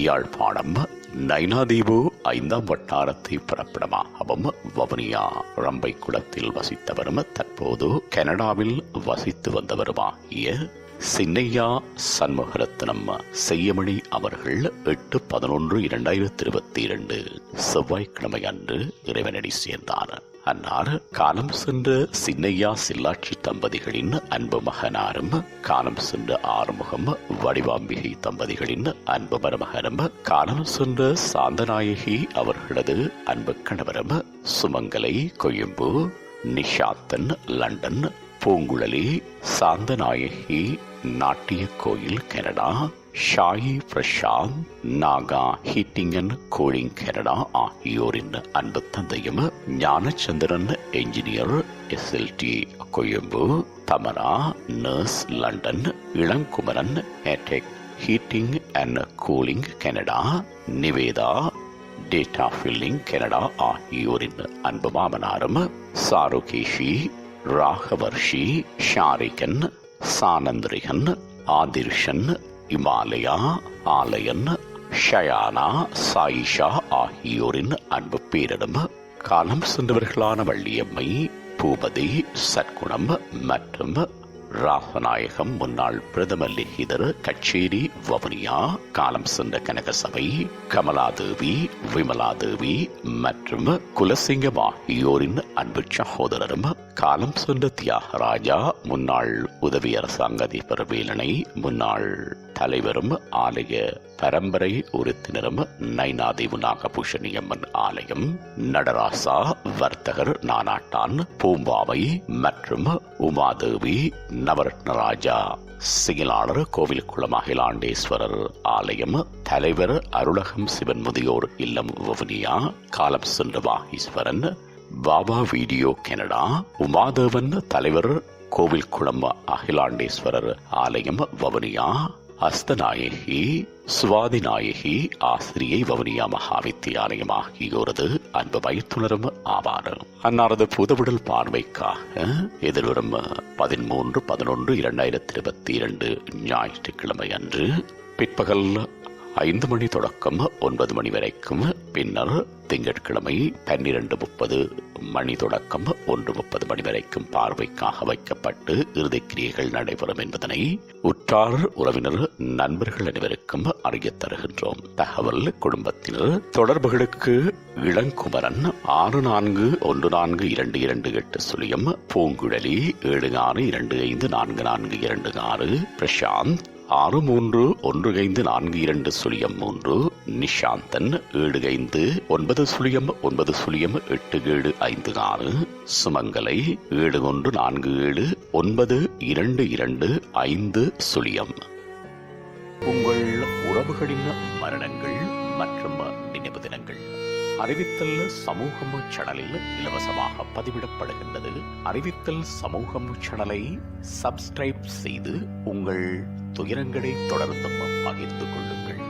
யாழ்ப்பாணம் நைனாதீவு 5ஆம் வட்டாரத்தை பிறப்பிடமாகவும் வவுனியா ரம்பைக்குளத்தில் வசித்தவரும் தற்போது கனடாவில் வசித்து வந்தவருமாகிய சின்னையா சண்முகரத்னம் செய்யமணி அவர்கள் 8/11/2022 செவ்வாய்க்கிழமை அன்று இறைவனடி சேர்ந்தார். அன்னார் காலம் சென்ற சின்னையா சில்லாட்சி தம்பதிகளின் அன்பு மகனாரும், காலம் சென்ற ஆறுமுகம் வடிவாம்பிகை தம்பதிகளின் அன்பு மருமகனும், காலம் சென்ற சாந்தநாயகி அவர்களது அன்பு கணவரும், சுமங்கலை கொழும்பு, நிஷாத்தன் லண்டன், பூங்குழலி சாந்தநாயகி நாட்டிய கோயில் கனடா, ஷாயி பிரசாந்த் நாகா ஹீட்டிங்கன் கூலிங் கனடா ஆகியோரின் அன்பு தந்தையும், Gnanachandran engineer SLT Colombo, Thamara nurse London, Ilangumaran Atech heating and cooling Canada, Nivetha data filling Canada ஆகியோரின் அன்பு மாமனாரும், சாருகேஷி ராகவர்ஷி ஷாரிகன் சானந்திரிகன் ஆதிர்ஷன் இமாலயா ஆலயன் ஷயானா சாயிஷா ஆகியோரின் அன்பு பேரிடம், காலம் சென்றவர்களான வள்ளியம்மை பூபதி சற்குணம் மற்றும் ராசநாயகம் முன்னாள் பிரதம லிகிதர் கச்சேரி வவுனியா, காலம் சென்ற கனகசபை கமலாதேவி விமலாதேவி மற்றும் குலசிங்கம் ஆகியோரின் அன்பு சகோதரரும், காலம் சென்ற தியாகராஜா முன்னாள் உதவி அரசாங்க அதிபர் வேலனை முன்னாள் தலைவரும் ஆலய பரம்பரை உறுப்பினரும், நைனாதீவு நாகபூஷணியம்மன் ஆலயம், நடராசா வர்த்தகர் நானாட்டான் பூம்பாவை மற்றும் உமாதேவி நவரத்னராஜா செயலாளர் கோவில்குளம் அகிலாண்டேஸ்வரர் ஆலயம், தலைவர் அருளகம் சிவன் முதியோர் இல்லம் வவுனியா, காலம் சென்ற வாகீஸ்வரன் பாபா வீடியோ கனடா, உமாதேவன் தலைவர் கோவில்குளம் அகிலாண்டேஸ்வரர் ஆலயம் வவுனியா, அஸ்தநாயகி சுவாதிநாயகி ஆசிரியை வவுனியா மகாவித்தியாலயம் ஆகியோரது அன்பு வைத்துணரும் ஆவார். அன்னாரது புதவிடல் பார்வைக்காக எதிர்வரும் 13/11/2022 ஞாயிற்றுக்கிழமை அன்று பிற்பகல் 5 மணி தொடக்கம் 9 மணி வரைக்கும், பின்னர் திங்கட்கிழமை 12:30 மணி தொடக்கம் 1:30 மணி வரைக்கும் பார்வைக்காக வைக்கப்பட்டு இறுதிக்கிரியைகள் நடைபெறும் என்பதனை உற்றார் உறவினர் நண்பர்கள் அனைவருக்கும் அறியத் தருகின்றோம். தகவல் குடும்பத்தினர் தொடர்புகளுக்கு இளங்குமரன் 64142228 பூங்குழலி 76254426, பிரசாந்த் 63154203, நிஷாந்தன் 7590908756, சுமங்கலை 71479225. உங்கள் உறவுகளின் மரணங்கள் மற்றும் நினைவு தினங்கள் அறிவித்தல் சமூகம் சேனலில் இலவசமாக பதிவிடப்படுகின்றது. அறிவித்தல் சமூகம் சேனலை சப்ஸ்கிரைப் செய்து உங்கள் துயரங்களை தொடர்ந்தும் பகிர்ந்து கொள்ளுங்கள்.